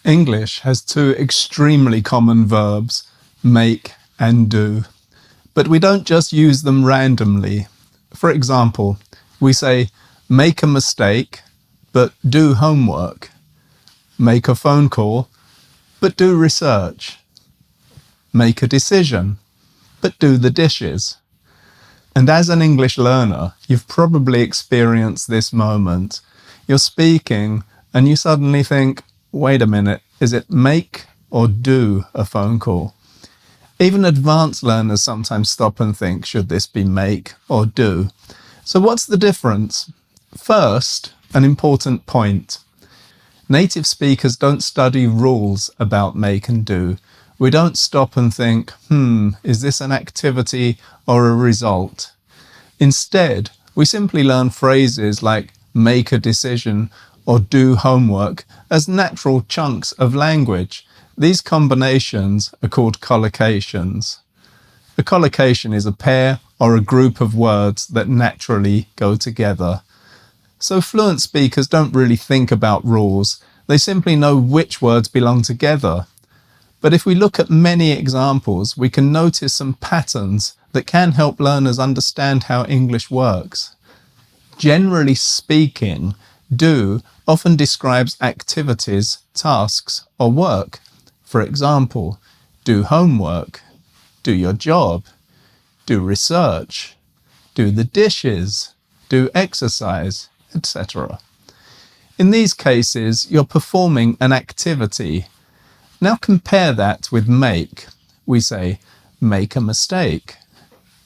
English has two extremely common verbs, make and do. But we don't just use them randomly. For example, we say, make a mistake, but do homework. Make a phone call, but do research. Make a decision, but do the dishes. And as an English learner, you've probably experienced this moment. You're speaking and you suddenly think, wait a minute, is it make or do a phone call? Even advanced learners sometimes stop and think, should this be make or do? So what's the difference? First, an important point. Native speakers don't study rules about make and do. We don't stop and think, is this an activity or a result? Instead, we simply learn phrases like make a decision or do homework as natural chunks of language. These combinations are called collocations. A collocation is a pair or a group of words that naturally go together. So fluent speakers don't really think about rules. They simply know which words belong together. But if we look at many examples, we can notice some patterns that can help learners understand how English works. Generally speaking, do often describes activities, tasks, or work. For example, do homework, do your job, do research, do the dishes, do exercise, etc. In these cases, you're performing an activity. Now compare that with make. We say, make a mistake,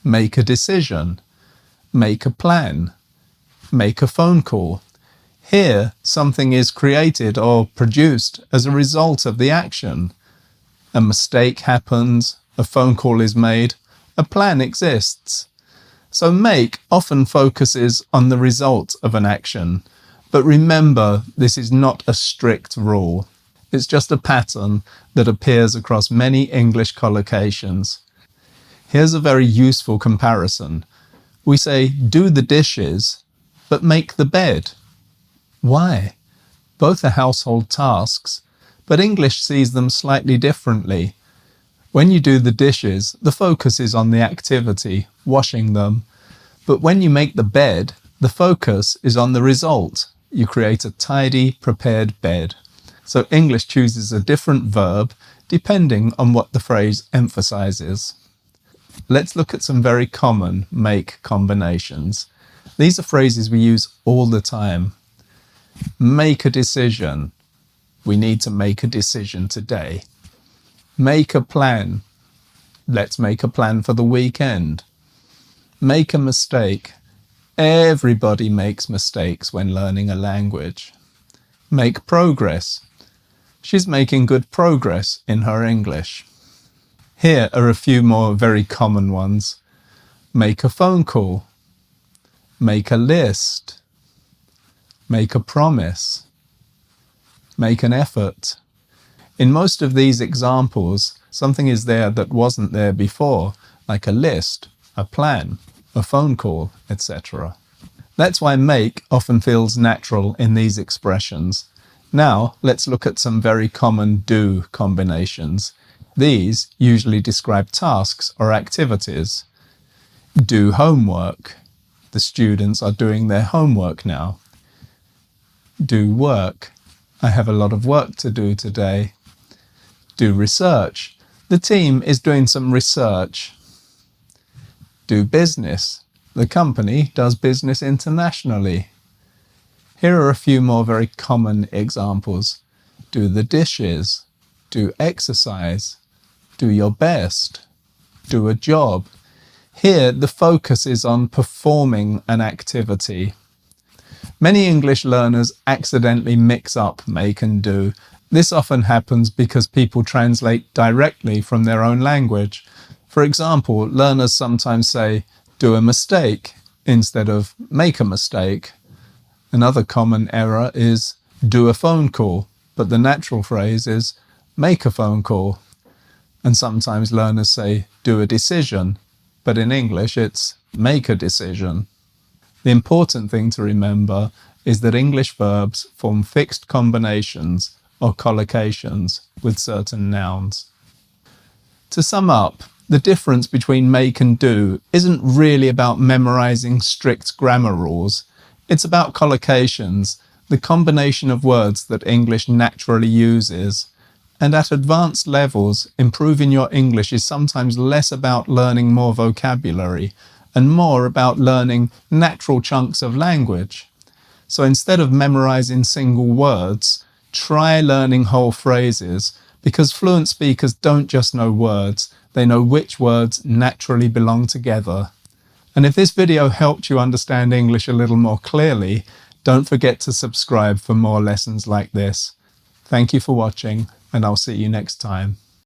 make a decision, make a plan, make a phone call. Here, something is created or produced as a result of the action. A mistake happens, a phone call is made, a plan exists. So make often focuses on the result of an action. But remember, this is not a strict rule. It's just a pattern that appears across many English collocations. Here's a very useful comparison. We say, do the dishes, but make the bed. Why? Both are household tasks, but English sees them slightly differently. When you do the dishes, the focus is on the activity, washing them. But when you make the bed, the focus is on the result. You create a tidy, prepared bed. So English chooses a different verb depending on what the phrase emphasizes. Let's look at some very common make combinations. These are phrases we use all the time. Make a decision. We need to make a decision today. Make a plan. Let's make a plan for the weekend. Make a mistake. Everybody makes mistakes when learning a language. Make progress. She's making good progress in her English. Here are a few more very common ones. Make a phone call. Make a list. Make a promise. Make an effort. In most of these examples, something is there that wasn't there before, like a list, a plan, a phone call, etc. That's why make often feels natural in these expressions. Now, let's look at some very common do combinations. These usually describe tasks or activities. Do homework. The students are doing their homework now. Do work. I have a lot of work to do today. Do research. The team is doing some research. Do business. The company does business internationally. Here are a few more very common examples. Do the dishes. Do exercise. Do your best. Do a job. Here, the focus is on performing an activity. Many English learners accidentally mix up make and do. This often happens because people translate directly from their own language. For example, learners sometimes say, do a mistake, instead of make a mistake. Another common error is do a phone call, but the natural phrase is make a phone call. And sometimes learners say do a decision, but in English it's make a decision. The important thing to remember is that English verbs form fixed combinations or collocations with certain nouns. To sum up, the difference between make and do isn't really about memorizing strict grammar rules. It's about collocations, the combination of words that English naturally uses. And at advanced levels, improving your English is sometimes less about learning more vocabulary and more about learning natural chunks of language. So instead of memorizing single words, try learning whole phrases, because fluent speakers don't just know words, they know which words naturally belong together. And if this video helped you understand English a little more clearly, don't forget to subscribe for more lessons like this. Thank you for watching, and I'll see you next time.